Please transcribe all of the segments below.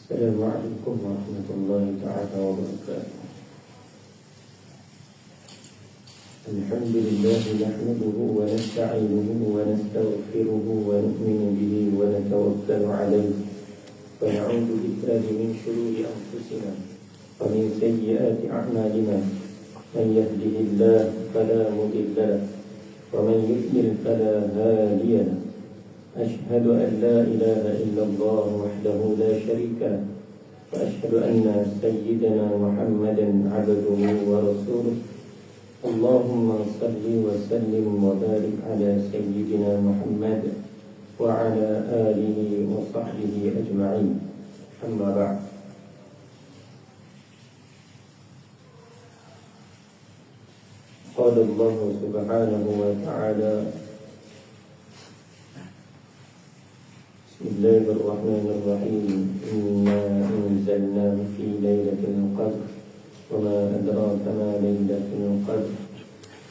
السلام عليكم ورحمة الله تعالى وبركاته. الحمد لله نحمده ونستعينه ونستغفره ونؤمن به ونتوكل عليه ونعوذ بالله من شرور أنفسنا ومن سيئات أعمالنا. من يهده الله فلا مضل له ومن يضلل فلا هادي له. أشهد أن لا إله إلا الله وحده لا شريك له وأشهد أن سيدنا محمدا عبده ورسوله. اللهم صل وسلم وبارك على سيدنا محمد وعلى آله وصحبه أجمعين. أما بعد. قال الله سبحانه وتعالى: بسم الله الرحمن الرحيم. إنا أنزلناه في ليلة القدر وما أدراك ما ليلة القدر.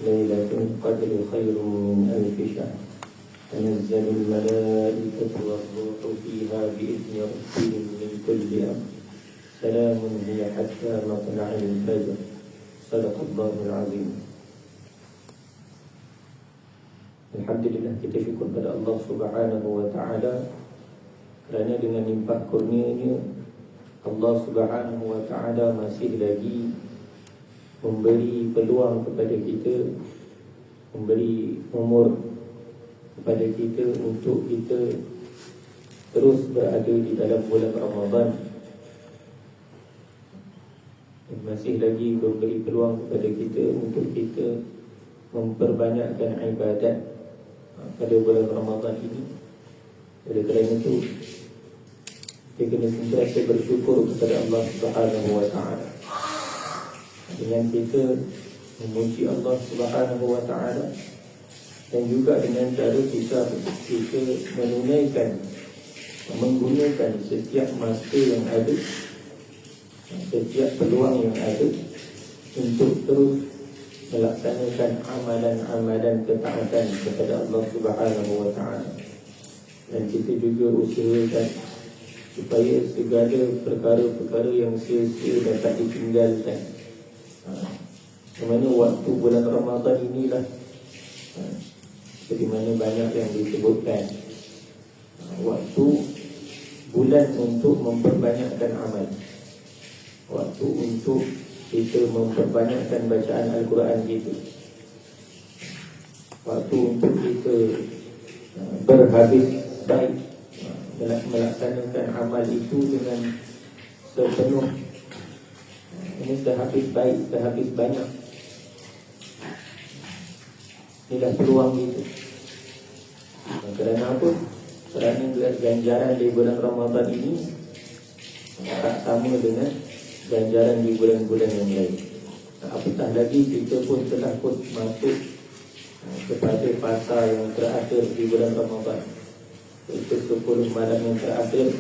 ليلة القدر خير من ألف شهر. تنزل الملائكة والروح فيها بإذن ربهم من كل أمر. سلام هي حتى مطلع الفجر. صدق الله العظيم. Alhamdulillah, kita syukur pada Allah Subhanahu wa Ta'ala kerana dengan limpah kurnia-Nya Allah Subhanahu wa Ta'ala masih lagi memberi peluang kepada kita, memberi umur kepada kita untuk kita terus berada di dalam bulan Ramadan, dan masih lagi memberi peluang kepada kita untuk kita memperbanyakkan ibadat pada bulan Ramadan ini. Oleh kerana itu, kita kena sentiasa bersyukur kepada Allah Subhanahu wa Ta'ala. Dengan kita memuji Allah Subhanahu wa Ta'ala, dan juga dengan cara kita menunaikan, menggunakan setiap masa yang ada, setiap peluang yang ada untuk terus melaksanakan amalan-amalan ketaatan kepada Allah Subhanahu wa Ta'ala. Dan kita juga usahakan supaya segala perkara-perkara yang sia-sia dapat ditinggalkan. Kemana waktu bulan Ramadan inilah, seperti mana banyak yang disebutkan, waktu bulan untuk memperbanyakkan amal, waktu untuk kita memperbanyakkan bacaan Al-Quran kita, waktu untuk kita berhabis baik, melaksanakan amal itu dengan sepenuh, ini sehabis baik, sehabis banyak. Inilah peluang kita. Kerana apa? Kerana ganjaran di bulan Ramadan ini tak sama dengan ganjaran di bulan-bulan yang lain. Apatah lagi kita pun telah pun masuk kepada fasa yang terakhir di bulan Ramadan, itu 10 malam yang terakhir,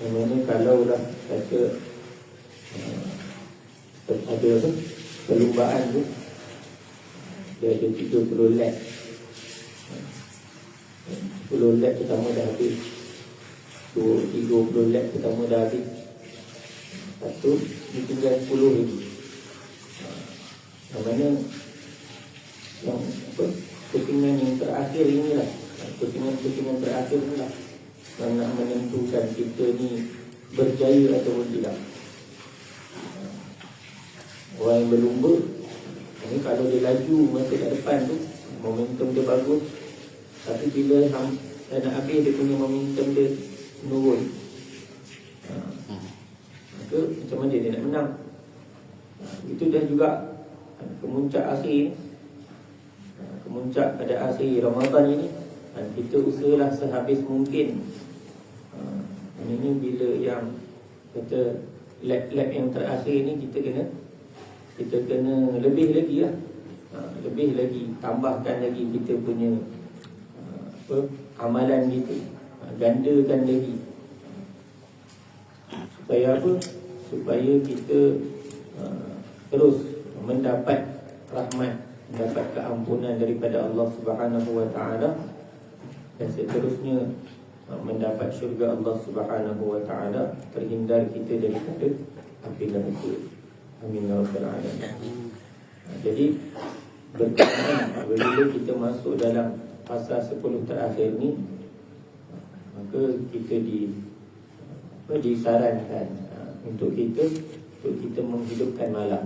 yang mana kalaulah kata ada perlumbaan tu, dia ada 30 lap, 10 lap pertama dah habis, 30 lap pertama dah habis. Lepas tu dia tinggal 10 lagi. Yang mana yang pusingan yang terakhir inilah, pusingan terakhir inilah yang nak menentukan kita ni berjaya ataupun tidak. Orang yang berlumba ni, kalau dia laju masa kat depan tu, momentum dia bagus, tapi bila nak habis, dia punya momentum dia menurun, macam mana dia nak menang? Itu dah juga kemuncak akhir, kemuncak pada akhir Ramadan ini. Kita usahalah sehabis mungkin. Ini bila yang kata lap-lap yang terakhir ni, kita kena lebih lagi lah, lebih lagi, tambahkan lagi kita punya amalan kita, gandakan lagi. Supaya apa? Supaya kita terus mendapat rahmat, mendapat keampunan daripada Allah Subhanahu wa Ta'ala, dan seterusnya mendapat syurga Allah Subhanahu wa taala, terhindar kita daripada api neraka. Amin ya rabbal alamin. Jadi berkenaan apabila kita masuk dalam fasa 10 terakhir ni, maka kita disarankan untuk kita menghidupkan malam.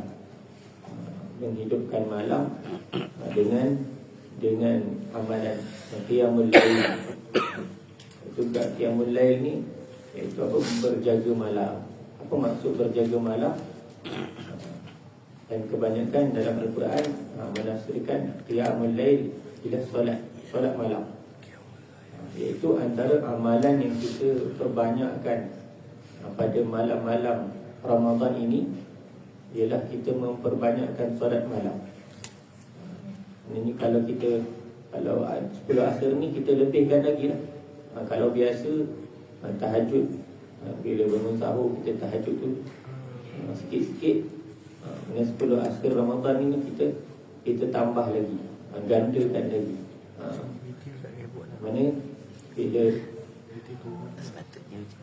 Menghidupkan malam dengan amalan qiyamul lail. Juga qiyamul lail ni iaitu apa? Berjaga malam. Apa maksud berjaga malam? Dan kebanyakan dalam Al-Quran menafsirkan qiyamul lail ialah solat malam. Iaitu antara amalan yang kita perbanyakkan pada malam-malam Ramadan ini ialah kita memperbanyakkan solat malam. Ini kalau 10 akhir ni kita lebihkan lagi lah. Kalau biasa tahajud, bila bangun sahur kita tahajud tu sikit-sikit. Dengan 10 akhir Ramadan ini kita tambah lagi, gandakan lagi. Mana bila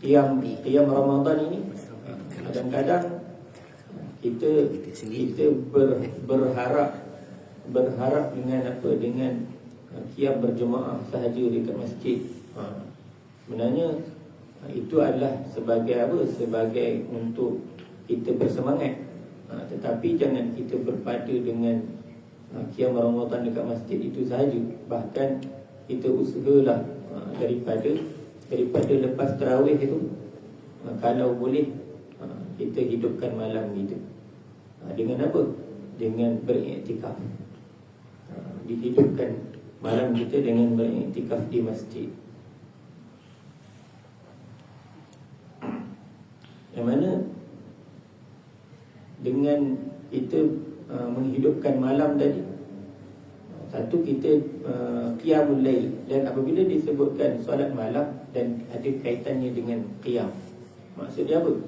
qiyam Ramadan ini kadang-kadang kita berharap dengan apa? Dengan qiyam berjemaah sahaja dekat masjid. Sebenarnya itu adalah sebagai apa? Sebagai untuk kita bersemangat. Tetapi jangan kita berpada dengan qiyam Ramadan dekat masjid itu sahaja. Bahkan kita usahalah daripada lepas tarawih itu, kalau boleh kita hidupkan malam kita. Dengan apa? Dengan beriktikaf. Dihidupkan malam kita dengan beriktikaf di masjid. Yang mana dengan kita menghidupkan malam tadi, satu kita qiyamul lail. Dan apabila disebutkan solat malam dan ada kaitannya dengan qiyam, maksud dia apa?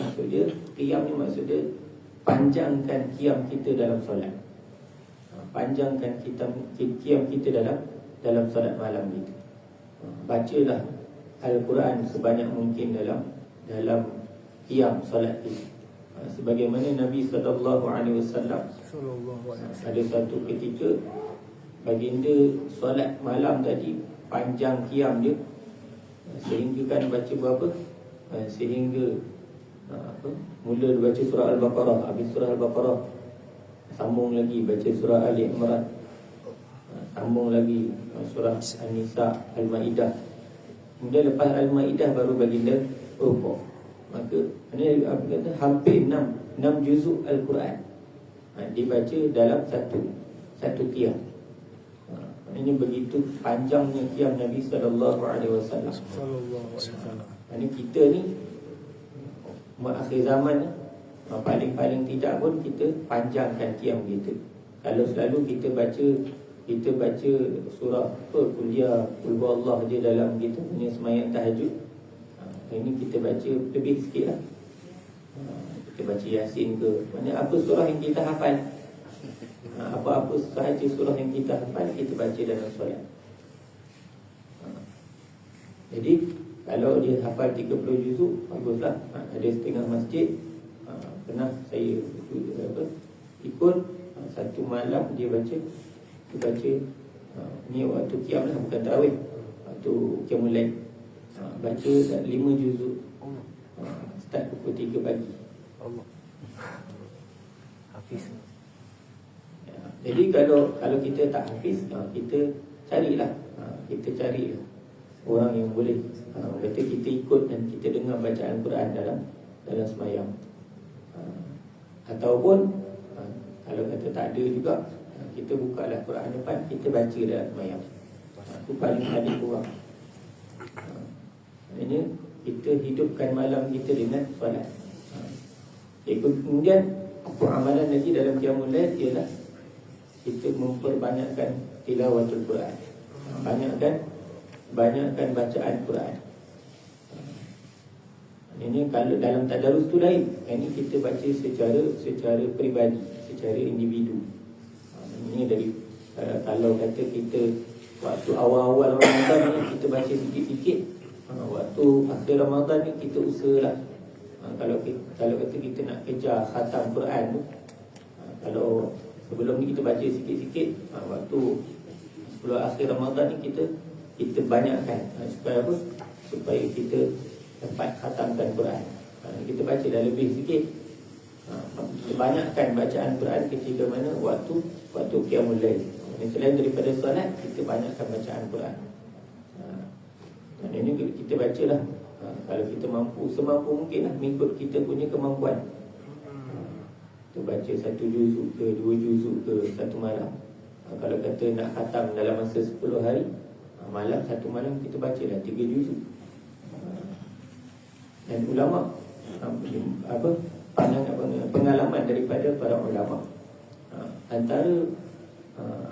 Maksud dia qiyam ni maksud dia panjangkan qiyam kita dalam solat. Panjangkan qiyam kita dalam solat malam kita. Bacalah Al-Quran sebanyak mungkin dalam qiyam solat kita. Sebagaimana Nabi SAW ada satu ketika baginda solat malam tadi panjang qiyam dia, sehingga kan baca berapa? Sehingga mula baca surah Al-Baqarah, habis surah Al-Baqarah sambung lagi baca surah Ali Imran, sambung lagi surah An-Nisa, Al-Maidah. Kemudian lepas Al-Maidah baru baginda rukuk. Maka ini kata hampir 6 juzuk Al-Quran dibaca dalam satu qiyam. Ini begitu panjangnya qiyam Nabi SAW. Ini kita ni akhir zaman ni, paling tidak pun kita panjangkan qiyam kita. Kalau selalu kita baca surah kuliah Qul huwallahu je dalam kita punya sembahyang tahajud, ini kita baca lebih sikit lah. Kita baca Yasin ke, mana apa surah yang kita hafal, apa-apa sahaja surah yang kita hafal kita baca dalam solat. Jadi kalau dia hafal 30 juzuk, baguslah. Ada setengah masjid pernah saya ikut satu malam dia baca ni waktu qiyam lah, bukan tarawih, waktu qiyamul lail. Baca 5 juzuk, start pukul 3 pagi. Allah hafiz. Jadi kalau kita tak hafiz, kita carilah orang yang boleh, kata kita ikut dan kita dengar bacaan Quran dalam sembahyang. Ataupun kalau kata tak ada juga, kita bukalah Quran depan, kita baca dalam sembahyang. Itu paling kurang. Maknanya kita hidupkan malam kita dengan solat. Kemudian apa amalan lagi dalam qiyamul lail ialah kita memperbanyakkan tilawatul Quran. Banyakkan bacaan Quran. Ini kalau dalam tadarus tu lain. Ini kita baca secara peribadi, secara individu. Ini dari kalau kata kita waktu awal-awal Ramadan ni kita baca sikit-sikit, Waktu akhir Ramadan ni kita usahalah, kalau kata kita nak kejar khatam Quran tu, kalau sebelum ni kita baca sikit-sikit, waktu sebelum akhir Ramadan ni kita banyakkan, supaya apa? Supaya kita dapat khatamkan Quran. Kita baca dah lebih sikit, kita banyakkan bacaan Quran ketika mana waktu qiyamul lail. Selain daripada solat, kita banyakkan bacaan Quran. Dan ini kita bacalah, kalau kita mampu, semampu mungkin lah, mengikut kita punya kemampuan. Kita baca 1 juzuk ke 2 juzuk ke satu malam. Kalau kata nak khatam dalam masa 10 hari, malam satu malam kita bacalah 3 juzuk. Dan ulama pengalaman daripada para ulama, antara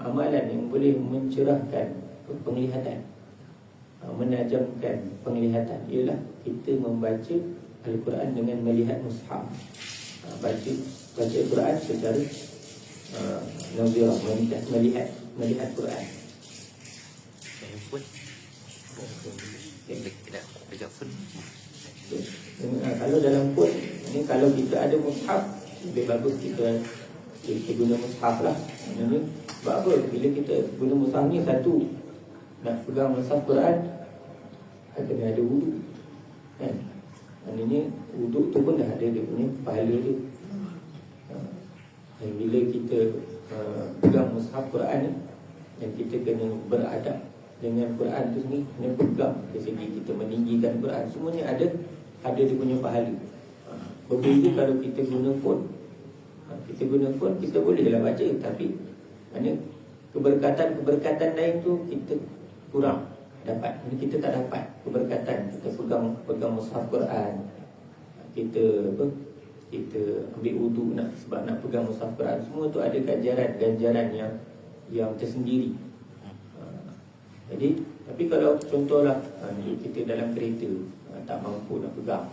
amalan yang boleh mencerahkan penglihatan, menajamkan penglihatan, ialah kita membaca Al-Quran dengan melihat mushaf. Baca Quran secara nazirah, melihat Quran. Kalau dalam phone ni, kalau kita ada mushaf, lebih bagus kita guna mushaf lah. Sebab apa? Bila kita guna mushaf ni, satu, nak pegang mushaf Quran, kena ada wuduk, kan? Maknanya wuduk tu pun dah ada dia punya pahala dia. Dan bila kita pegang mushaf Quran ni, dan kita kena beradab dengan Quran tu sendiri, kena pegang dari segi kita meninggikan Quran, semuanya ada dia punya pahala. Berbeza kalau kita guna phone. Kita bolehlah baca, tapi mana keberkatan lain tu kita kurang dapat. Kita tak dapat keberkatan kita pegang mushaf Quran, kita ambil wuduk sebab nak pegang mushaf Quran. Semua tu ada ganjaran yang tersendiri. Jadi, tapi kalau contohlah kita dalam kereta, tak mampu nak pegang,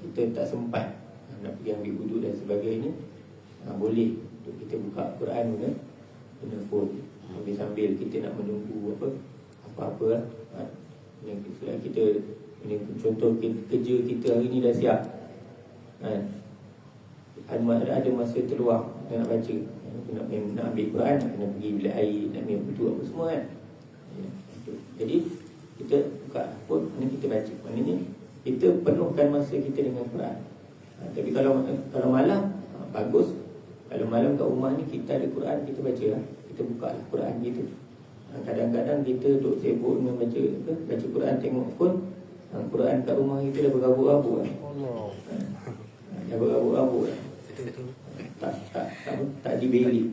kita tak sempat nak pergi ambil wuduk dan sebagainya, boleh untuk kita buka Quran guna phone, sambil kita nak menunggu apa-apa lah. Kita contoh kerja kita hari ni dah siap, ada masa terluang kita nak baca, nak ambil Quran, nak kena pergi bilik air, nak ambil wuduk apa semua, kan. Jadi kita buka phone, kita baca. Maknanya kita penuhkan masa kita dengan Quran. Tapi kalau malam, bagus. Kalau malam kat rumah ni kita ada Quran, kita baca lah. Kita buka lah Quran kita. Kadang-kadang kita duduk sibuk dengan baca Quran, tengok phone, Quran kat rumah kita dah berabuk-abuk lah. Dah berabuk-abuk lah. Tak dibeli.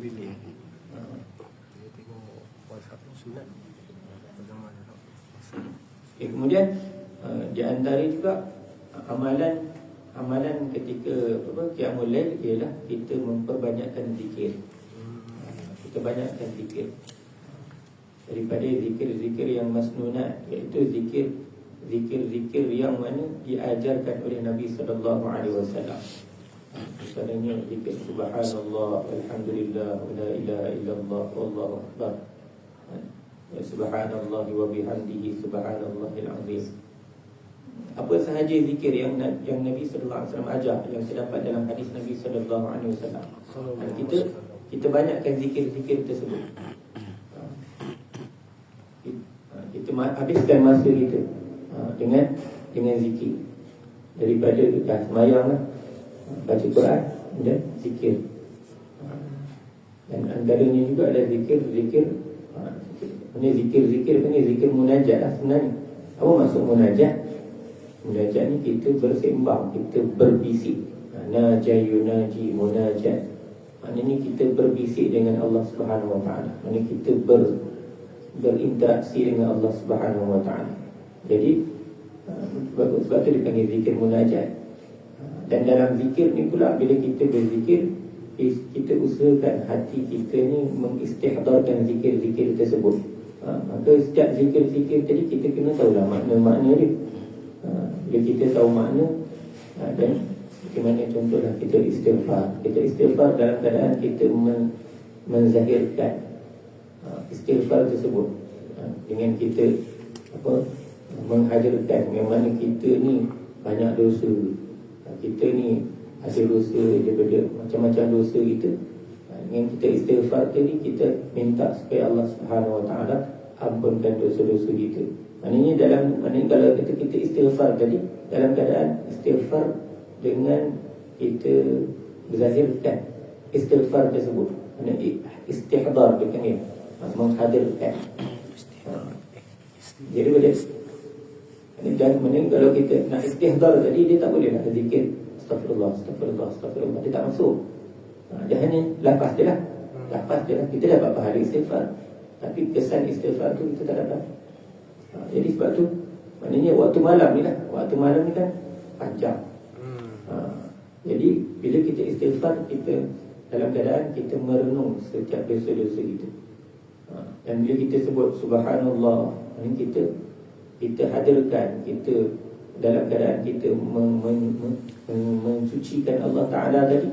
Kemudian di antara juga amalan ketika qiyamul lail ialah kita memperbanyakkan zikir. Kita banyakkan zikir. Daripada zikir-zikir yang masnunat, iaitu zikir yang mana diajarkan oleh Nabi sallallahu alaihi wasallam. Misalnya zikir subhanallah, alhamdulillah, la ilaha illallah, wallahu akbar. Subhanallah wa bihamdihi subhanallahil azim. Apa sahaja zikir yang Nabi sallallahu alaihi wasallam ajar, yang terdapat dalam hadis Nabi sallallahu alaihi wasallam, kita banyakkan zikir-zikir tersebut. Kita habiskan masa kita dengan zikir. Daripada semayang, baca Quran dan zikir. Dan antaranya juga ada zikir munajat lah sebenarnya. Apa maksud munajat? Munajat ni kita bersembang, kita berbisik. Najah yunaji munajat. Maknanya kita berbisik dengan Allah Subhanahu Wa Taala. Maknanya kita berinteraksi dengan Allah Subhanahu Wa Taala. Jadi sebab tu dipanggil zikir munajat. Dan dalam zikir ni pula, bila kita berzikir, kita usahakan hati kita ni mengistihdharkan zikir-zikir tersebut. Maka setiap zikir-zikir tadi kita kena tahulah makna-makna dia. Bila kita tahu makna, dan bagaimana contohlah kita istighfar dalam keadaan kita menzahirkan istighfar tersebut, dengan kita menghadirkan yang mana kita ni banyak dosa, kita ni ada dosa daripada macam-macam dosa kita. Dengan kita istighfar tadi, kita minta supaya Allah Subhanahu Wa Taala ampunkan dosa-dosa kita. Maknanya kalau kita istighfar tadi, dalam keadaan istighfar dengan kita berzahirkan istighfar tersebut, maknanya istihdar dengan menghadirkan. Jadi boleh. Dan kalau kita nak istihdar tadi, dia tak boleh nak zikir astagfirullah, astagfirullah, astagfirullah, dia tak masuk. Dia hanya lafaz je lah. Lafaz je lah. Kita dapat pahala istighfar, tapi kesan istighfar tu kita tak dapat. Jadi sebab tu, maknanya waktu malam ni lah, waktu malam ni kan panjang. Jadi bila kita istighfar, kita dalam keadaan kita merenung setiap dosa-dosa kita. Dan bila kita sebut subhanallah, ini kita hadirkan, kita dalam keadaan kita mensucikan Allah Ta'ala tadi.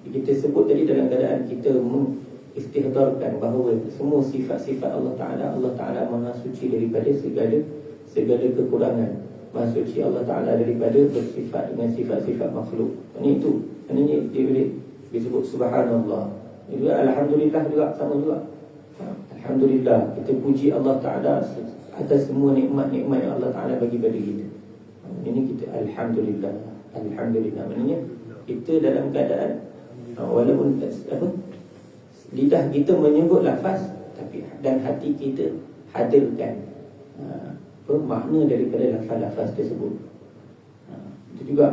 Kita sebut tadi dalam keadaan kita mengistighdarkan bahawa semua sifat-sifat Allah Ta'ala Maha suci daripada segala kekurangan. Maha suci Allah Ta'ala daripada bersifat dengan sifat-sifat makhluk. Ini itu, maknanya dia boleh disebut subhanallah. Juga alhamdulillah juga sama juga. Alhamdulillah, kita puji Allah Ta'ala atas semua nikmat-nikmat yang Allah Ta'ala bagi pada kita. Ini kita alhamdulillah. Alhamdulillah, maknanya kita dalam keadaan walaupun lidah kita menyebut lafaz, tapi dan hati kita hadirkan makna daripada lafaz-lafaz tersebut. Itu juga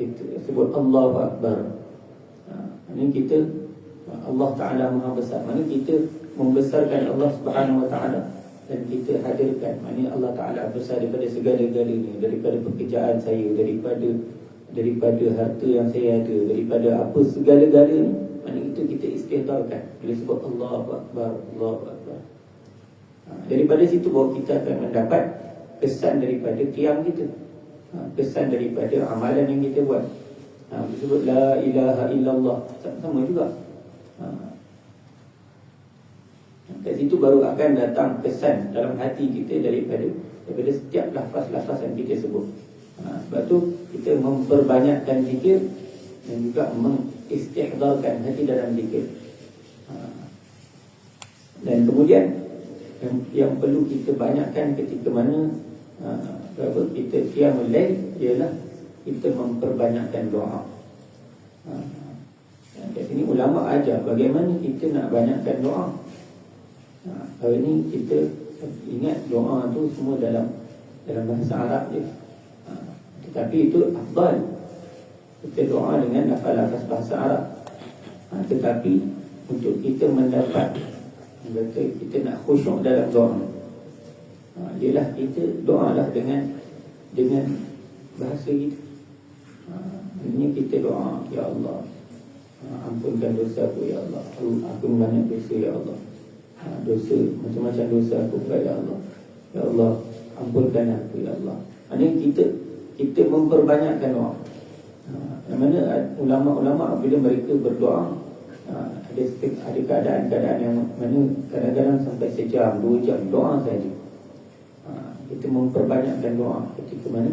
kita sebut Allahu Akbar. Ini kita Allah Ta'ala Maha Besar. Maknanya kita membesarkan Allah Subhanahu Wa Ta'ala, dan kita hadirkan, maknanya Allah Ta'ala besar daripada segala-galanya, daripada pekerjaan saya, daripada harta yang saya ada, daripada apa segala-galanya. Maknanya itu kita istighdarkan bila sebut Allahu Akbar, Allahu Akbar. Daripada situ bahawa kita akan mendapat kesan daripada qiyam kita, kesan daripada amalan yang kita buat. Disebut la ilaha illallah, sama juga. Dari situ baru akan datang kesan dalam hati kita daripada setiap lafaz-lafaz yang kita sebut. Sebab tu kita memperbanyakkan zikir dan juga mengistighdarkan hati dalam zikir. Dan kemudian yang perlu kita banyakkan ketika mana kita qiyamul lail ialah kita memperbanyakkan doa. Kat sini ulama ajar bagaimana kita nak banyakkan doa. Hari ini kita ingat doa tu semua dalam bahasa Arab je. Tetapi itu afdal, kita doa dengan lafaz-lafaz bahasa Arab. Tetapi untuk kita mendapat, kita nak khusyuk dalam doa, ialah kita doalah dengan bahasa kita. Ini kita doa, ya Allah, ampunkan dosa aku, ya Allah. Aku banyak dosa, ya Allah. Dosa, macam-macam dosa aku kepada Allah. Ya Allah, ampunkan aku, ya Allah. Ini kita memperbanyakkan doa. Yang mana ulama-ulama bila mereka berdoa, ada keadaan-keadaan yang mana kadang-kadang sampai sejam, 2 jam doa saja. Kita memperbanyakkan doa ketika mana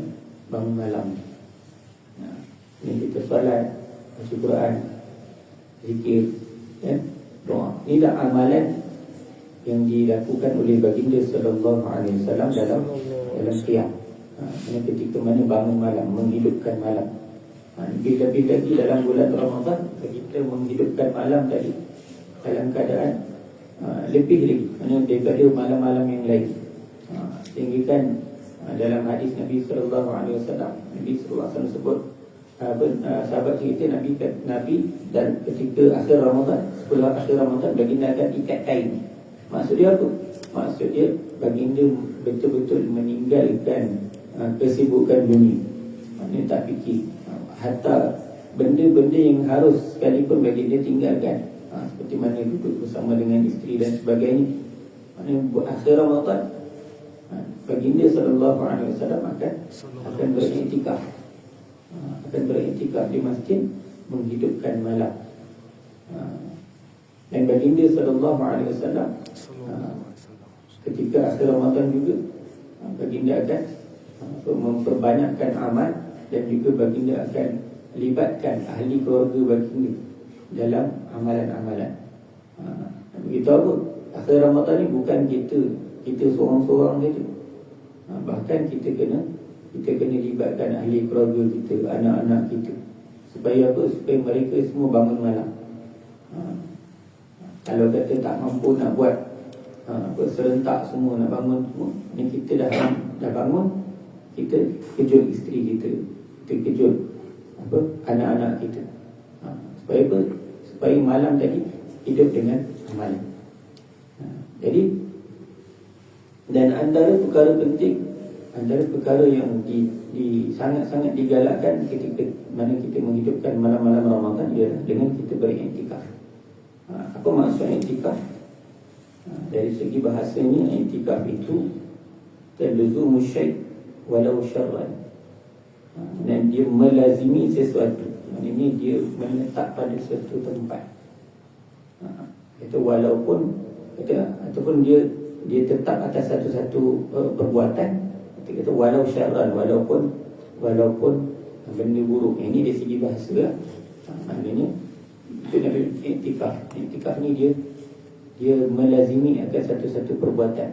bangun malam. Ini kita solat, baca Quran, zikir, doa. Inilah amalan yang dilakukan oleh baginda sallallahu alaihi wasallam dalam qiyam. Ketika mana bangun malam, menghidupkan malam. Lebih-lebih lagi dalam bulan Ramadan, kita menghidupkan malam tadi dalam keadaan lebih lagi daripada malam-malam yang lain. Sehingga kan dalam hadis Nabi sallallahu alaihi wasallam, Nabi sallallahu alaihi wasallam sebut, sahabat cerita Nabi dan ketika akhir Ramadan, 10 akhir Ramadan, baginda akan ikat kain. Maksud dia apa? Maksud dia baginda betul-betul meninggalkan kesibukan dunia. Maknanya tak fikir hatta benda-benda yang harus sekalipun baginda tinggalkan, seperti mana duduk bersama dengan isteri dan sebagainya. Maknanya akhir Ramadan, baginda sallallahu alaihi wasallam akan beriktikaf, di masjid menghidupkan malam. Dan baginda sallallahu alaihi wasallam ketika akhir Ramadan juga baginda akan memperbanyakkan amal, dan juga baginda akan libatkan ahli keluarga baginda dalam amalan-amalan. Begitu apa? Akhir Ramadan ni bukan kita seorang-seorang saja. Bahkan kita kena libatkan ahli keluarga kita, anak-anak kita. Supaya apa? Supaya mereka semua bangun malam. Kalau kata tak mampu nak buat serentak semua, nak bangun semua, ni kita dah bangun, kita kejut isteri kita kejut anak-anak kita. Supaya apa? Supaya malam tadi hidup dengan amalan. Jadi, dan antara perkara penting, antara perkara yang sangat-sangat digalakkan ketika mana kita menghidupkan malam-malam Ramadan ialah dengan kita beriktikaf. Apa maksud iktikaf? Dari segi bahasanya, iktikaf itu talzumu syai' walau syarran. Dan dia melazimi sesuatu, maknanya dia menetap pada suatu tempat. Itu walaupun ataupun dia tetap atas satu-satu perbuatan. Kita kata walau syarran, walaupun benda buruk. Ini dari segi bahasa lah. Maknanya itu nak iktikaf. Iktikaf ni dia melazimi akan satu-satu perbuatan.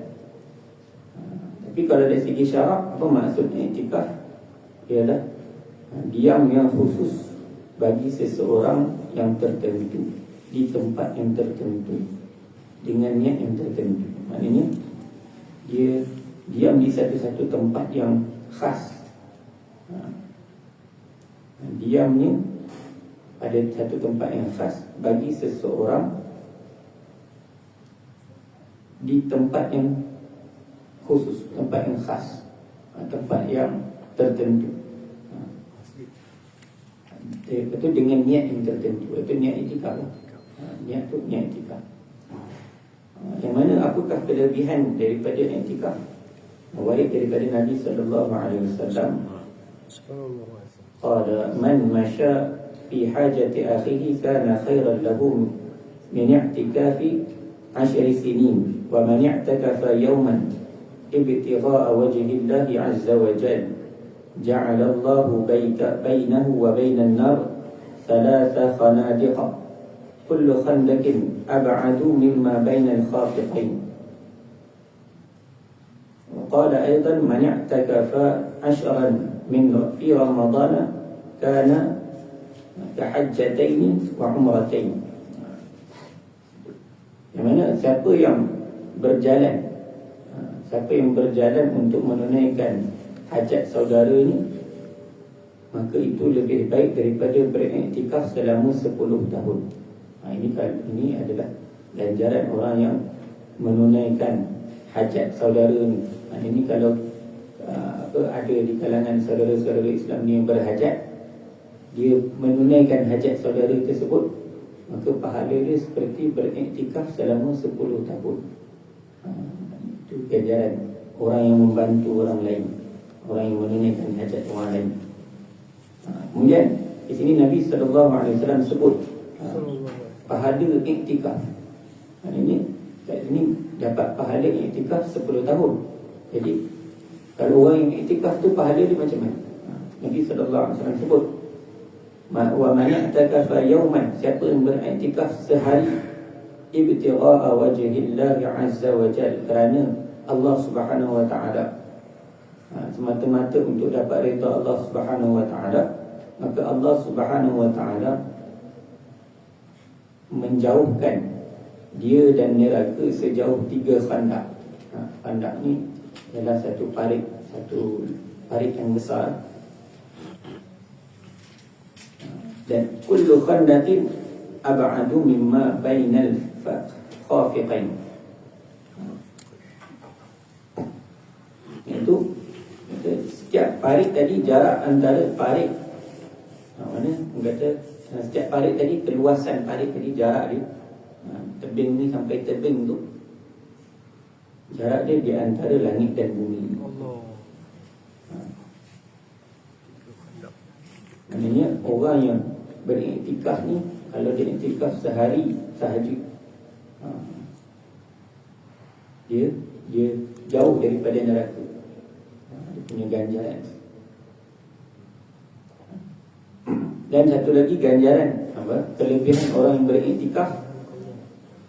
Tapi kalau dari segi syarak, apa maksudnya iktikaf? Ialah diam yang khusus bagi seseorang yang tertentu, di tempat yang tertentu, dengan niat yang tertentu. Maknanya dia diam di satu-satu tempat yang khas. Diamnya pada satu tempat yang khas bagi seseorang di tempat yang khusus, tempat yang khas, tempat yang tertentu. Itu dengan niat yang tertentu. Itu niat iktikaf. Niat tu niat iktikaf. Yang mana apakah kelebihan daripada iktikaf? Warid daripada Nabi sallallahu alaihi wasallam, qala man masya fi hajati akhihi kana khairan lahu min i'tikafi 10 sinin wa man i'takafa yawman ibtigha'a wajhi Allah 'azza wa jalla ja'ala Allahu bainahu wa bainan nar thalatha khanadiqa kullu khandaqin ab'adu mimma bainal khafiqain. وقال أيضا من اعتكف 10 من في رمضان كان كحجتين وعمرتين. Yang mana siapa yang berjalan untuk menunaikan hajat saudara ni, maka itu lebih baik daripada beriktikaf selama 10 tahun. Ini adalah ganjaran orang yang menunaikan hajat saudara ni. Ini kalau ada di kalangan saudara-saudara Islam ni yang berhajat, dia menunaikan hajat saudara tersebut, maka pahala dia seperti beriktikaf selama 10 tahun. Itu ganjaran orang yang membantu orang lain, orang yang menunaikan hajat orang lain. Kemudian di sini Nabi SAW sebut pahala iktikaf. Ini kat sini dapat pahala iktikaf 10 tahun. Jadi kalau orang yang iktikaf tu pahala dia macam mana? Nabi SAW sebut wa man i'takafa yawman, siapa yang beriktikaf sehari, ibtigha'a wajhillahi 'azza wa jalla, kerana Allah Subhanahu wa taala, semata-mata untuk dapat redha Allah Subhanahu wa taala, maka Allah Subhanahu wa taala menjauhkan dia dan neraka sejauh 3 khandak. Khandak ni adalah satu parit yang besar. Dan kullu khandatin ab'adu mimma bainal khafiqain. Itu setiap parit tadi, jarak antara parit, mana kata setiap parit tadi, keluasan parit tadi, jarak dia, tebing ni sampai tebing tu, jarak dia di antara langit dan bumi. Maknanya orang yang beriktikaf ni, kalau dia iktikaf sehari sahaja, dia jauh daripada neraka. punya ganjaran. Dan satu lagi ganjaran kelebihan orang yang beriktikaf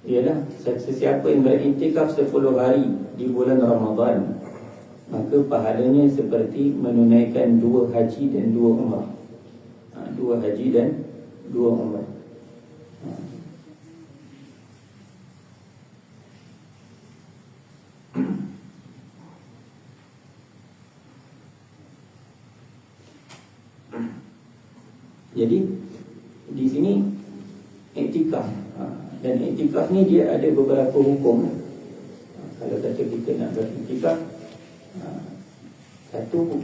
ialah sesiapa yang beriktikaf 10 hari di bulan Ramadan, maka pahalanya seperti menunaikan 2 haji dan 2 umrah. 2 haji dan 2 umrah. Jadi di sini iktikaf, dan iktikaf ni dia ada beberapa hukum. Kalau kata kita nak beriktikaf, satu,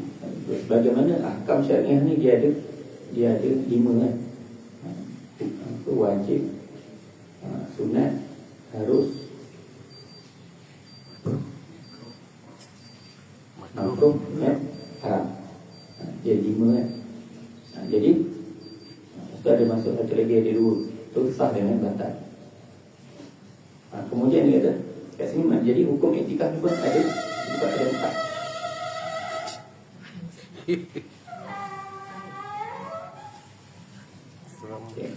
bagaimana ahkam syariah ni dia ada 5 kan. Wajib, sunat, harus, makruh, haram. Dia 5 kan. Jadi ada masuk satu lagi, ada 2. Itu sah dengan batal. Kemudian dia kata kat sini, jadi hukum iktikaf ni pun ada 4. Okay.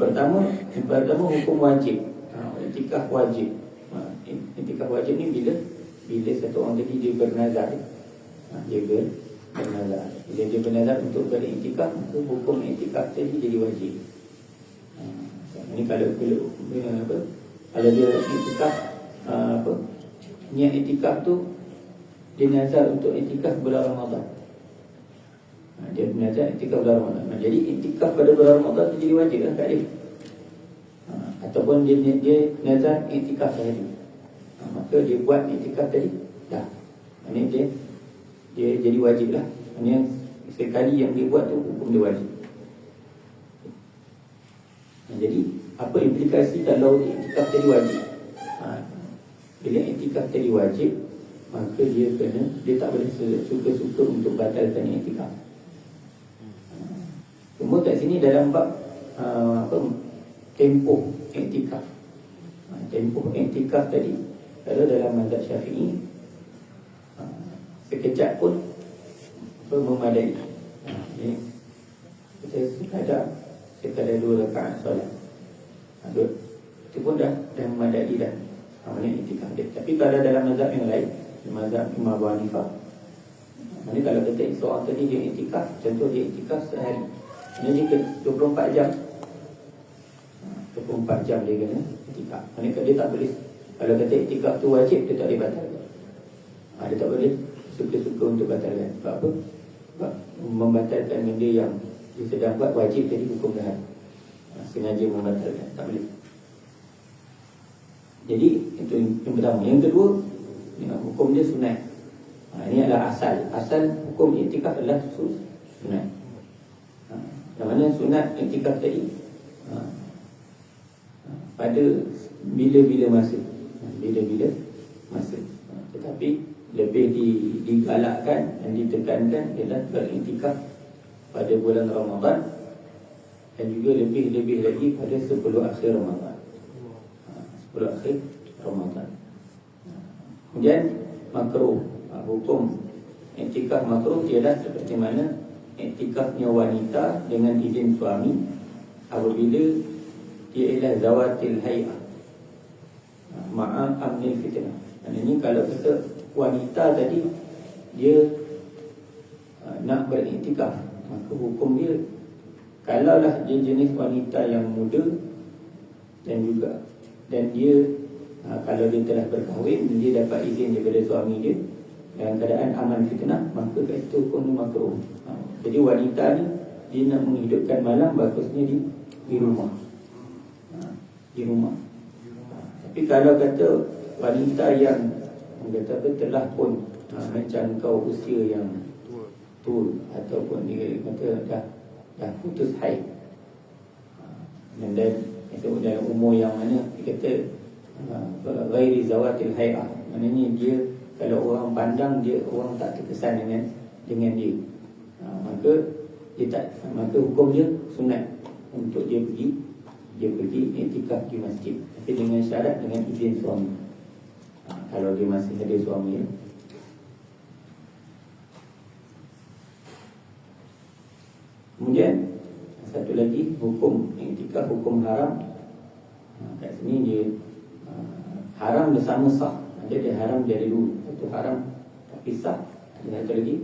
Pertama hukum wajib. Iktikaf wajib. Iktikaf wajib ni bila satu orang tadi dia bernazar. Dia bernazar. Bila dia bernazar untuk beriktikaf, maka hukum iktikaf tadi jadi wajib. Ini kalau dia iktikaf, niat iktikaf tu dia nazar untuk iktikaf bulan Ramadan. Dia nazar iktikaf bulan Ramadan. Jadi iktikaf pada bulan Ramadan tu jadi wajib lah kat dia. Ataupun dia nazar iktikaf tadi, maka dia buat iktikaf tadi dah. Ini dia jadi wajib lah. Ini sekali yang dia buat tu hukum dia wajib. Jadi apa implikasi kalau iktikaf tadi wajib? Bila iktikaf tadi wajib, maka dia tak boleh suka-suka untuk batalkan iktikaf. Cuma kat sini dalam bab tempoh iktikaf. Tempoh iktikaf tadi, kalau dalam mazhab Syafi'i, sekejap pun memadai. Kita sekadar 2 rakaat solat, itu pun dah memadai dah. Maksudnya iktikaf dia. Tapi kalau dalam mazhab yang lain, mazhab Imam Abu Hanifah, maksudnya kalau kata seorang tadi dia iktikaf, contoh dia iktikaf sehari, ini dia 24 jam. 24 jam dia kena iktikaf. Maksudnya dia tak boleh, kalau kata iktikaf tu wajib, dia tak boleh batalkan. Dia tak boleh suka-suka untuk batalkan. Sebab apa? Sebab membatalkan benda yang dia sedang buat wajib, jadi hukum dah sengaja membatalkan, tak boleh. Jadi itu yang pertama. Yang kedua, hukum dia sunat. Ini adalah asal hukum iktikaf adalah sunat. Yang mana sunat iktikaf tadi pada bila-bila masa. Tetapi lebih digalakkan dan ditekankan ialah beriktikaf pada bulan Ramadan, dan juga lebih lagi pada 10 akhir Ramadan. 10 akhir Ramadan. Kemudian makruh, hukum iktikaf makruh ialah seperti mana iktikafnya wanita dengan izin suami apabila dia ialah zawatil hay'ah ma'a amnil fitnah. Dan ini kalau kita wanita tadi dia nak beriktikaf, maka hukum dia, kalaulah dia jenis wanita yang muda dan dia kalau dia telah berkahwin, dia dapat izin daripada suami dia dalam keadaan aman fitnah, maka itu hukum makruh. Jadi wanita ni dia nak menghidupkan malam, bagusnya di rumah. Di rumah. Tapi kalau kata wanita yang kata telah pun mencangkau usia yang tua, ataupun dia kata dah putus haid, dan itu dalam umur yang mana dia kata ghairi zawatil hay'ah, maknanya dia kalau orang pandang dia, orang tak terkesan dengan dia, maka hukum dia sunat untuk dia pergi iktikaf di masjid, tapi dengan syarat dengan izin suami. Kalau dia masih ada suami. lagi hukum iktikaf, hukum haram. Kat sini dia haram bersama sah. Dia haram jadi dulu. Satu haram tapi sah. Ada satu lagi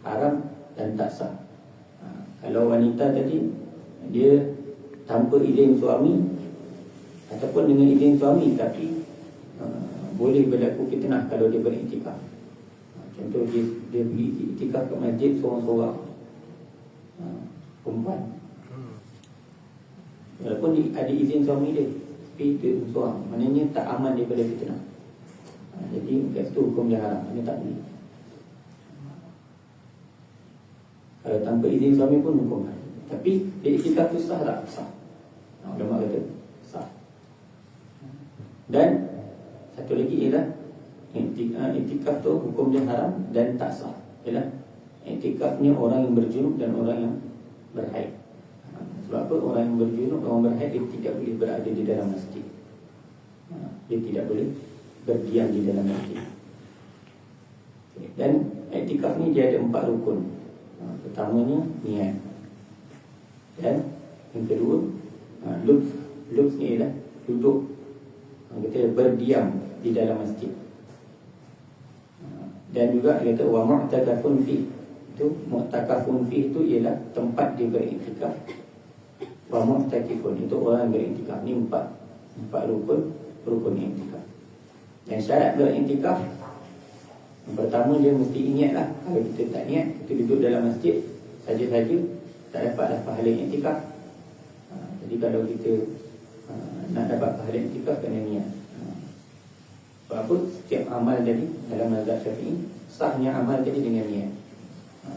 haram dan tak sah. Kalau wanita tadi dia tanpa izin suami ataupun dengan izin suami tapi boleh berlaku fitnah kalau dia beriktikaf. Contoh dia pergi iktikaf ke masjid seorang-seorang, perempuan, walaupun ada izin suami dia tapi dia seorang, maknanya tak aman daripada fitnah. Jadi kat situ hukum dia haram, dia tak boleh. Kalau tanpa izin suami pun hukum haram. Tapi dia iktikaf tu sah tak? Sah. Ulama kata sah. Dan satu lagi ialah iktikaf tu hukum dia haram dan tak sah. Ialah iktikafnya orang yang berjunub dan orang yang berhaid. Sebab apa? Orang yang berjunub, orang berhaid, dia tidak boleh berada di dalam masjid. Dia tidak boleh berdiam di dalam masjid. Dan iktikaf ni dia ada 4 rukun. Pertamanya niat. Dan yang kedua lubs ni ialah duduk, kita berdiam di dalam masjid. Dan juga dia kata wa mu'takafun fi, itu mu'takafun fi itu ialah tempat dia beriktikaf. Wa mu'takifun itu orang beriktikaf. Ni 4 rukun iktikaf. Dan syarat beriktikaf, yang pertama dia mesti ingatlah. Kalau kita tak niat, kita duduk dalam masjid saja-saja, tak dapatlah pahala iktikaf. Jadi kalau kita nak dapat pahala iktikaf, kena niat. Sebab apa? Setiap amal tadi dalam mazhab Syafi'i, sahnya amal tadi dengan niat.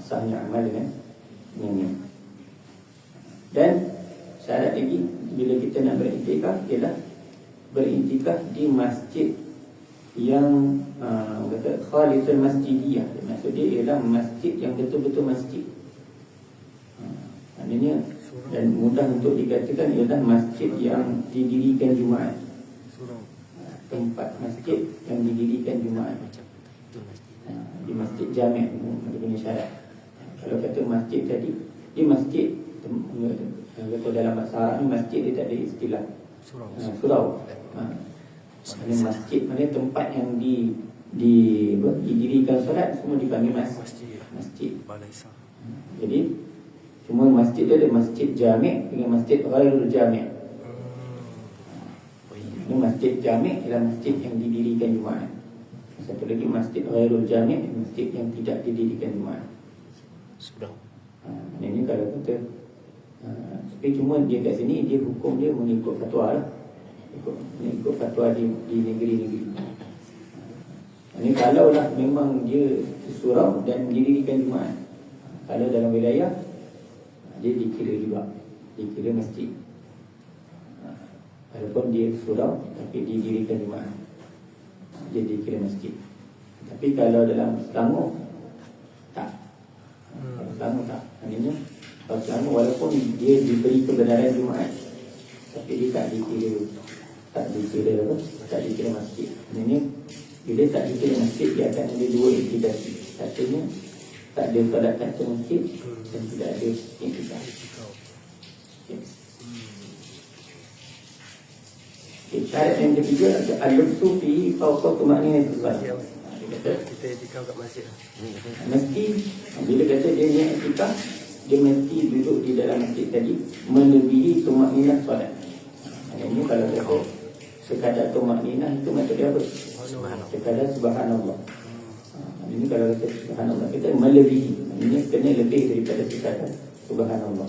Sahnya amal dengan niat. Dan syarat lagi bila kita nak beriktikaf ialah beriktikaf di masjid yang kata khalisul masjidiyah. Maksud dia ialah masjid yang betul-betul masjid. Maknanya dan mudah untuk dikatakan ialah masjid yang didirikan Jumaat. Tempat masjid yang didirikan Jumaat. Di masjid jami' ada punya syarat. Kalau kata masjid tadi, di masjid kata dalam bahasa Arab ni masjid dia tak ada istilah surau. Maknanya masjid, maknanya tempat yang didirikan solat semua dipanggil masjid. Jadi cuma masjid dia ada masjid jami' dengan masjid ghairul jami'. Ini masjid jami' ialah masjid yang didirikan Jumaat. Satu lagi masjid ghairul jami', masjid yang tidak didirikan Jumaat. Sudah. Ini kalau kata tapi cuma dia kat sini dia hukum dia mengikut fatwa lah. Mengikut fatwa di negeri-negeri. Ini kalaulah memang dia surau dan didirikan Jumaat. Kalau dalam wilayah dia dikira juga, dikira masjid. Walaupun dia surau tapi didirikan Jumaat, dia dikira masjid. Tapi kalau dalam Selangor tak. Kalau Selangor tak. Maknanya kalau Selangor walaupun dia diberi kebenaran Jumaat, tapi dia tak dikira masjid. Maknanya bila tak dikira masjid, dia akan ada 2 implikasi. Satunya tak ada solat kata masjid dan tidak ada iktikaf. Syarat yang ketiga al-lubsu fi fawqa tuma'ninatis salat. Kita iktikaf kat masjid. Mesti bila kata dia niat iktikaf, dia mesti duduk di dalam masjid tadi melebihi tuma'ninah solat. Ini kalau kata sekadar tuma'ninah itu maksudnya apa? Sekadar subhanallah. Ini kalau kata subhanallah, kita melebihi. Ini kena lebih daripada sekadar subhanallah.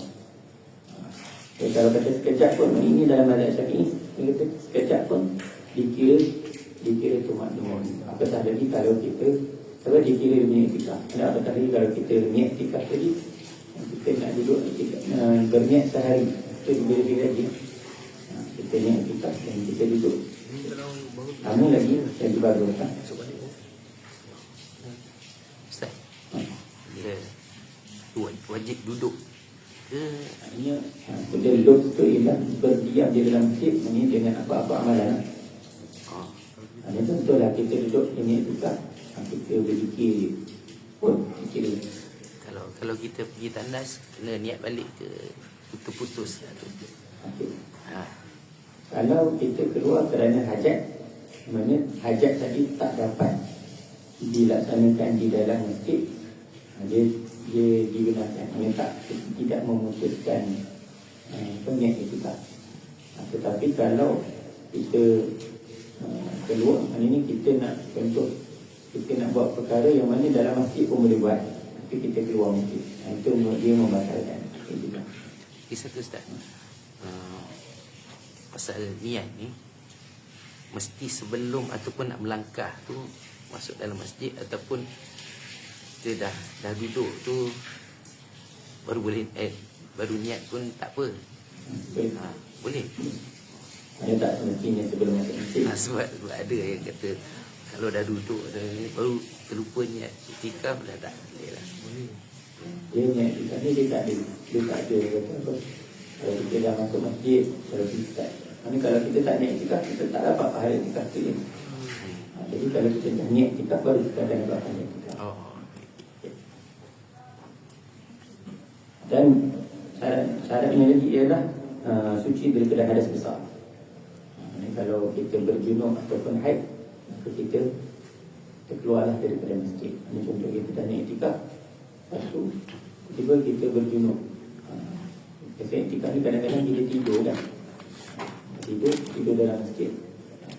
Kalau kata sekejap pun, ini dalam mazhab Syafi'i, kata sekejap pun dikira tuma'ninah. Apatah lagi kalau kita dikira niat iktikaf. Apatah lagi kalau kita niat iktikaf tadi, kita nak duduk berniat sehari, itu lebih lagi. Kita niat iktikaf dan kita duduk. Lama lagi lagi bagus kan? Ustaz, wajib duduk ke? Artinya duduk itu ialah berdiam di dalam masjid ini dengan apa-apa amalan. Ini betul lah kita duduk ini juga kita berzikir pun fikir. Kalau kita pergi tandas kena niat balik ke? putus lah tu. Okey. Ha. Kalau kita keluar kerana hajat, maknanya hajat tadi tak dapat dilaksanakan di dalam masjid, dia digunakan, maknanya tidak memutuskan niat iktikaf. Tetapi kalau kita keluar, maknanya kita nak contoh, kita nak buat perkara yang mana dalam masjid pun boleh buat, tapi kita keluar masjid, itu dia membatalkan iktikaf. Satu Ustaz, pasal niat ni, mesti sebelum ataupun nak melangkah tu masuk dalam masjid, ataupun kita dah duduk tu baru boleh baru niat pun tak apa. Boleh. Boleh. Hanya tak semestinya sebelum masuk masjid. Sebab ada yang kata kalau dah duduk baru terlupa niat iktikaf dah tak boleh lah. Dia niat iktikaf ni dia tak ada kata apa. Kalau kita dah masuk masjid, kalau kita tak, kalau kita tak niat iktikaf, kita tak dapat pahala iktikaf tu. Jadi kalau kita dah niat iktikaf, baru kita akan dapat pahala iktikaf. Dan syaratnya lagi ialah suci daripada hadas besar. Kalau kita berjunub ataupun haid, maka kita keluarlah daripada masjid. Ini contoh kita dah niat iktikaf, lepas tu tiba kita berjunub. Biasanya iktikaf ni kadang-kadang kita tidur kan, tidur dalam masjid.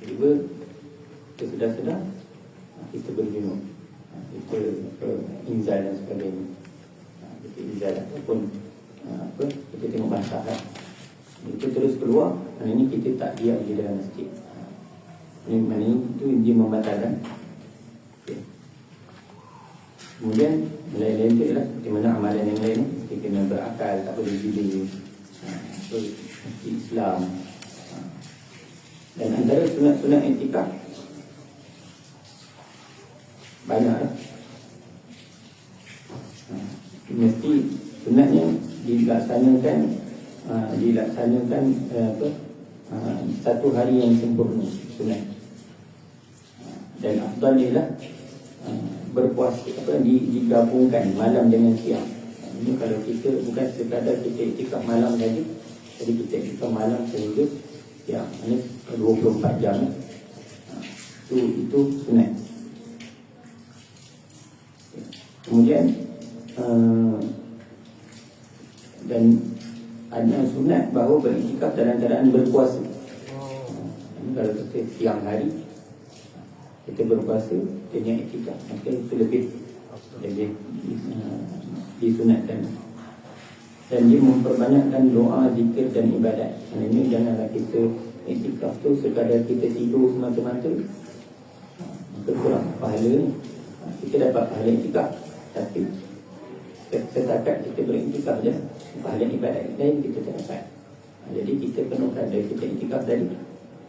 Tiba kita sedar-sedar kita berjunub, kita inzal dan sebagainya. Kita inzal ataupun kita tengok basah kan, kita terus keluar. Maknanya kita tak diam di dalam masjid. Maknanya itu dia membatalkan. Okay. Kemudian lain-lain itu ialah seperti mana amalan yang lain, kita kena berakal, tak boleh gila. Masjid Islam. Dan antara sunat-sunat iktikaf banyaklah. Mesti sunatnya dilaksanakan satu hari yang sempurna sunat. Dan afdal ialah berpuasa digabungkan malam dengan siang. Ini kalau kita bukan sekadar kita iktikaf malam saja, jadi kita iktikaf malam sehingga siang, ini 24 jam. Itu sunat. Kemudian dan ada sunat bahawa beriktikaf dalam keadaan berpuasa. Ini kalau kita siang hari kita berpuasa, kita iktikaf, maka itu lebih disunatkan. Dan dia memperbanyakkan doa, zikir dan ibadat. Ini janganlah kita iktikaf tu sekadar kita tidur semata-mata, maka kurang pahala ni. Kita dapat pahala iktikaf, tapi setakat kita beriktikaf je, pahala ibadat lain kita tak dapat. Jadi kita penuhkan dari kita iktikaf tadi.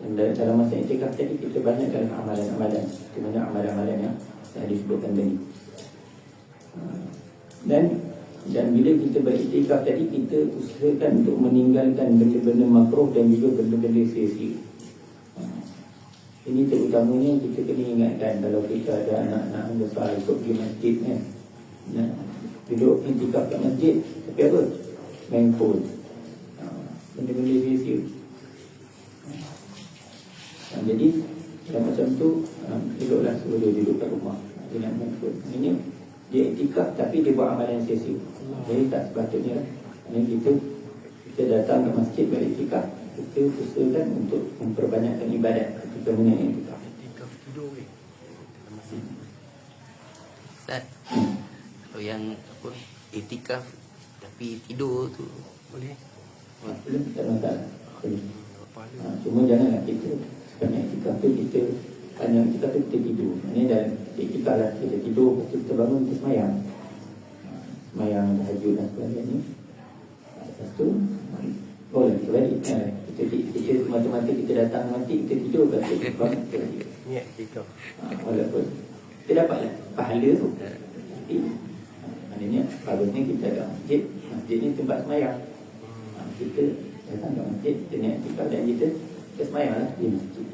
Dan dalam masa iktikaf tadi kita banyakkan amalan-amalan, di mana amalan-amalan yang saya disebutkan tadi. Dan bila kita beriktikaf tadi, kita usahakan untuk meninggalkan benda-benda makruh dan juga benda-benda sia-sia. Ini terutamanya kita kena ingatkan kalau kita ada anak-anak besar ikut pergi masjid kan. Duduk iktikaf kat masjid, tapi apa? Main phone. Benda-benda sia-sia. Jadi kalau macam tu, duduklah suruh dia duduk kat rumah. Dia nak main phone. Ini dia iktikaf tapi dia buat amalan sia-sia. Jadi tak sepatutnya lah. Kita datang ke masjid beriktikaf, kita usahakan untuk memperbanyakkan ibadat ketika menaik iktikaf. Iktikaf tidur ke? Ustaz, kalau yang apa iktikaf tapi tidur tu boleh? Boleh, tak masalah. Cuma janganlah kita sepanjang iktikaf tu kita panjang iktikaf tu kita tidur. Ini dalam iktikaf lah kita tidur, lepas tu kita bangun kita semayang tahajud dan sebagainya. Lepas tu boleh kita balik. Kita semata-mata kita datang mati, kita tidur, lepas tu kita bangun kita balik. Niat iktikaf. Walaupun kita dapatlah pahala tu, tapi maknanya bagusnya kita ada masjid ni tempat semayang. Kita datang ke masjid, kita niat iktikaf dan kita semayang lah di masjid.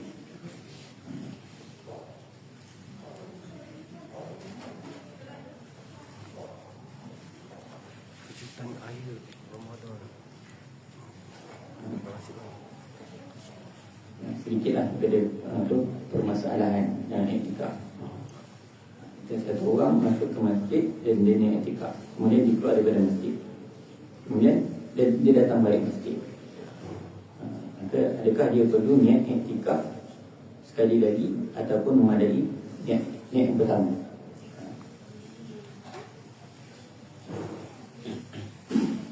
Kejutan air Ramadan. Sedikitlah pada permasalahan dan etika. Satu orang masuk ke masjid dan dia niat etika, kemudian dia keluar daripada masjid, kemudian dia datang balik masjid. Maka adakah dia perlu niat etika sekali lagi ataupun memadai niat yang pertama?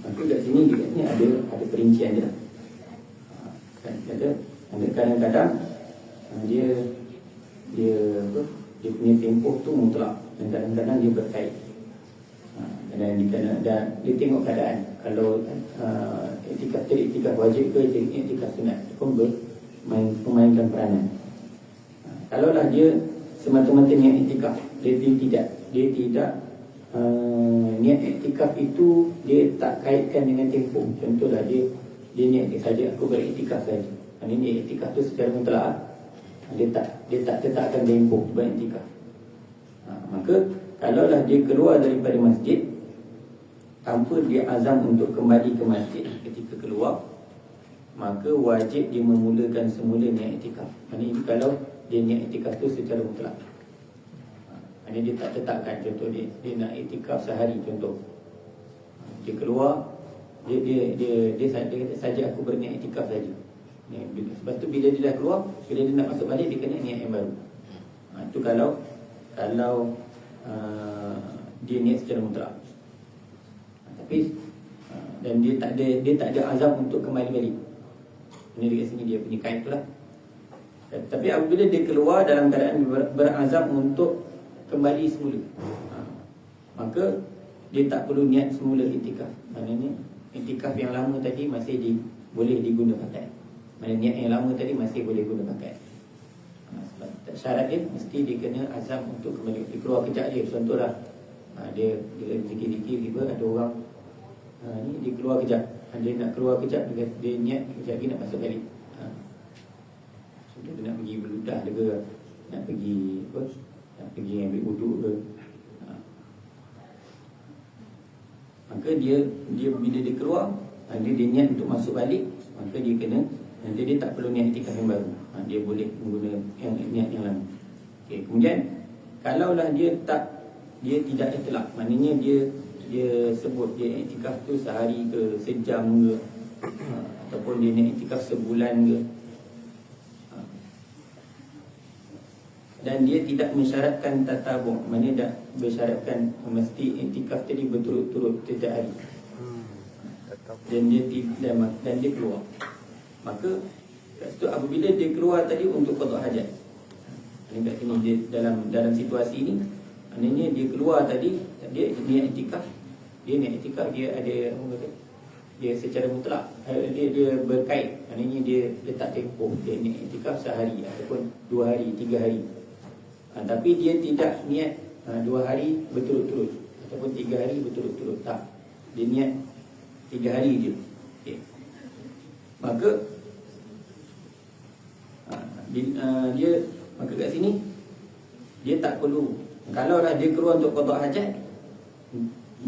Maka kat sini dekat ni ada perincian dia. Kadang-kadang dia punya tempoh tu mutlak, dan kadang-kadang dia berkait. Dan dia tengok keadaan. Kalau etikaf wajib ke etikaf sunat, pun memainkan peranan. Kalaulah dia semata-mata niat etikaf, dia tidak niat etikaf itu dia tak kaitkan dengan tempoh. Contohlah dia niat saja, aku beretikaf saja. Ini etikaf tu secara mutlak, dia tak tetapkan tempoh beretikaf. Maka kalaulah dia keluar daripada masjid tanpa dia azam untuk kembali ke masjid ketika keluar, maka wajib dia memulakan semula niat etikaf. Ini kalau dia niat etikaf tu secara mutlak. Ini dia tak tetapkan. Contoh dia nak etikaf sehari, contoh. Dia keluar, dia kata saja aku berniat etikaf saja. Lepas tu bila dia dah keluar, bila dia nak masuk balik, dia kena niat yang baru. Itu kalau dia niat secara mutlak. Tapi dan dia tak ada azam untuk kembali balik. Ini dekat sini dia punya kait tu lah. Tapi apabila dia keluar dalam keadaan berazam untuk kembali semula, maka dia tak perlu niat semula itikaf. Maknanya itikaf yang lama tadi masih boleh diguna pakai. Maknanya niat yang lama tadi masih boleh guna pakai. Syarat dia mesti dia kena azam untuk kembali. Dia keluar kejap je, contohlah dia zikir-zikir ada orang ni dia keluar kejap, dia nak keluar kejap, dia niat kejap lagi nak masuk balik. Dia nak pergi berludah ke, nak pergi ambil wuduk ke. Maka dia bila dia keluar, dia niat untuk masuk balik, maka dia kena, nanti dia tak perlu niat itikaf yang baru. Dia boleh menggunakan niat yang lama. Okay, kemudian kalaulah dia tidak itlak, maknanya dia sebut dia itikaf tu sehari ke, sejam ke, ataupun dia niat itikaf sebulan ke, dan dia tidak mensyaratkan tatabu', maknanya tak bersyaratkan mesti iktikaf tadi berturut-turut setiap hari, dan dia keluar. Maka kat situ apabila dia keluar tadi untuk qada hajat, ini kat sini dia dalam situasi ini, maknanya dia keluar tadi, dia niat iktikaf, dia ada dia secara mutlak, dia berkait, maknanya dia letak tempoh, dia niat iktikaf sehari ataupun 2 hari, 3 hari. Tapi dia tidak niat 2 hari berturut-turut ataupun 3 hari berturut-turut, tak. Dia niat 3 hari je. Okay. Maka maka kat sini dia tak perlu, kalaulah dia keluar untuk qada hajat,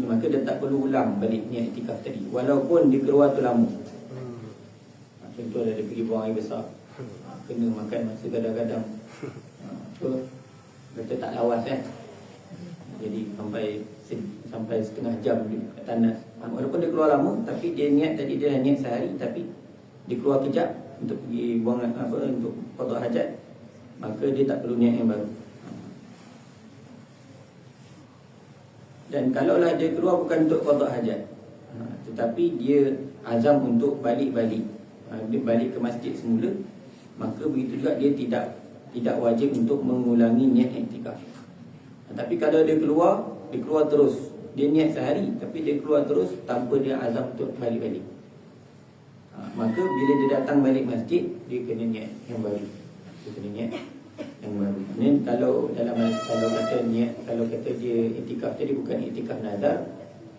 maka dia tak perlu ulang balik niat iktikaf tadi, walaupun dia keluar tu lama. Contohnya dia pergi buang air besar, kena makan masa kadang-kadang, kata tak lawas kan, jadi sampai setengah jam kat tandas. Walaupun dia keluar lama, tapi dia niat tadi, dia niat sehari, tapi dia keluar kejap untuk pergi buang untuk qada hajat, maka dia tak perlu niat yang baru. Dan kalaulah dia keluar bukan untuk qada hajat, tetapi dia azam untuk balik, dia balik ke masjid semula, maka begitu juga dia tidak wajib untuk mengulangi niat iktikaf. Tapi kalau dia keluar terus, dia niat sehari tapi dia keluar terus tanpa dia azam untuk balik, maka bila dia datang balik masjid, dia kena niat yang baru. Ini kalau kata dia iktikaf tadi bukan iktikaf nazar,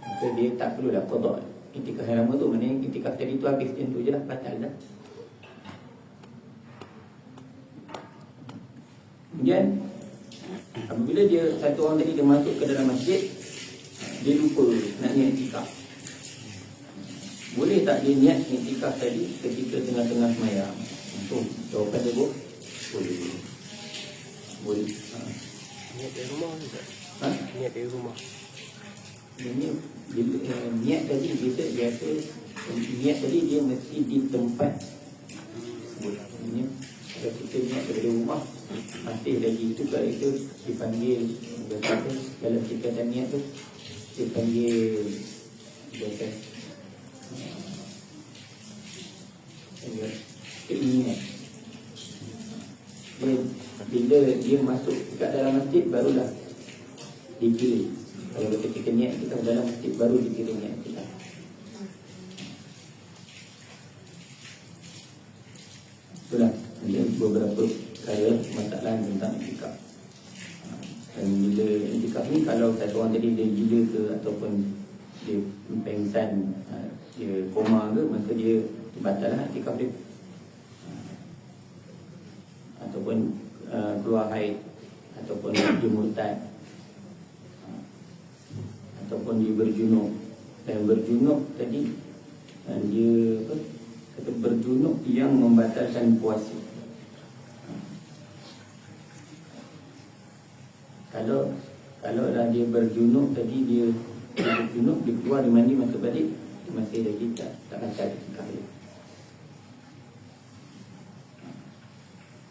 maka dia tak perlulah qada. Iktikaf yang lama tu, maknanya iktikaf tadi tu habis macam tu je lah, batal dah. Kemudian apabila satu orang tadi dia masuk ke dalam masjid, dia lupa nak niat iktikaf. Boleh tak dia niat iktikaf tadi ketika tengah-tengah semayang? Itu jawapan dia boleh. Boleh. Niat dari rumah juga. Ha? Niat dari rumah. Ini niat tadi kita biasa niat tadi dia mesti di tempat sebut. Ini kalau kita niat dari rumah masih lagi itu kalau itu dipanggil berkata dalam kita dan niat tu dipanggil berkata keinginan. Bila dia masuk kat dalam masjid barulah dikira. Kalau ketika niat kita dalam masjid baru dikira niat kita. Itulah ada beberapa perkara masalah tentang iktikaf. Dan bila iktikaf ni kalau satu orang tadi dia gila ke ataupun dia pengsan, dia koma ke, maka dia batal lah iktikaf dia. Ataupun keluar haid, ataupun dia murtad, ataupun dia berjunub. Dan berjunub tadi dia apa? Kata berjunub yang membatalkan puasa. Kalau dah dia berjunub tadi dia berjunub, dia keluar dia mandi masa balik, dia masih lagi tak batal iktikaf dia.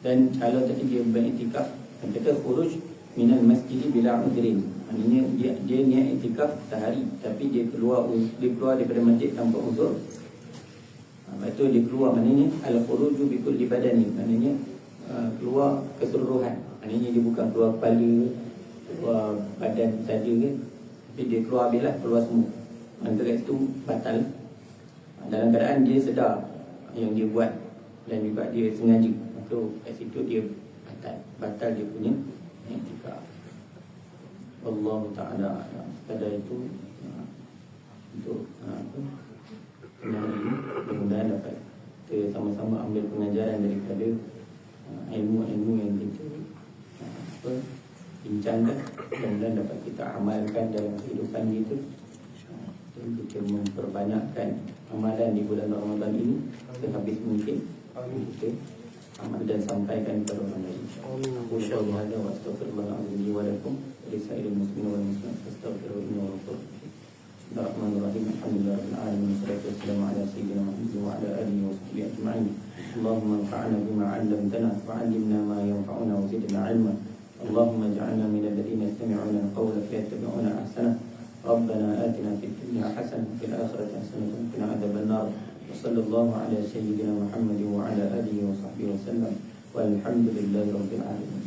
Dan kalau tadi dia beriktikaf, kata khuruj minal masjid bila udhrin, maknanya dia niat iktikaf sehari tapi dia keluar daripada masjid tanpa uzur. Lepas tu dia keluar, maknanya al-khuruju bi kulli badani, maknanya keluar keseluruhan. Maknanya dia bukan keluar kepala, keluar badan saja kan, tapi dia keluar habislah, keluar semua. Maka kat situ batal. Dalam keadaan dia sedar yang dia buat dan juga dia sengaja. Maka kat situ dia batal dia punya iktikaf. Wallahu ta'ala a'lam. Pada itu untuk mudah-mudahan dapat kita sama-sama ambil pengajaran daripada ilmu-ilmu yang kita bincangkan, dan dapat kita amalkan dalam kehidupan kita, dan kita memperbanyakkan amalan di bulan Ramadan ini sehabis mungkin. Kita amal dan sampaikan kepada orang lain. Amin. Insyaallah wa astaghfirullahaladzim wa lakum wa lisa'ilil muslimin wal muslimat astaghfiruhu innahu ghafurur rahim. Bismillahirrahmanirrahim. Alhamdulillahirabbil alamin. Wassalatu wassalamu ala sayyidina Muhammadin wa ala alihi wa sahbihi ajma'in. Allahumma anfa'na bima 'allamtana wa 'allimna ma yanfa'una wa zidna 'ilma. Allahumma ij'alna minal ladzina yastami'una al-qawla fayattabi'una ahsanah. Rabbana atina fid dunya hasanah wa fil akhirati hasanah wa qina adzabannar. وصلى الله على سيدنا محمد وعلى آله وصحبه وسلم والحمد لله رب العالمين.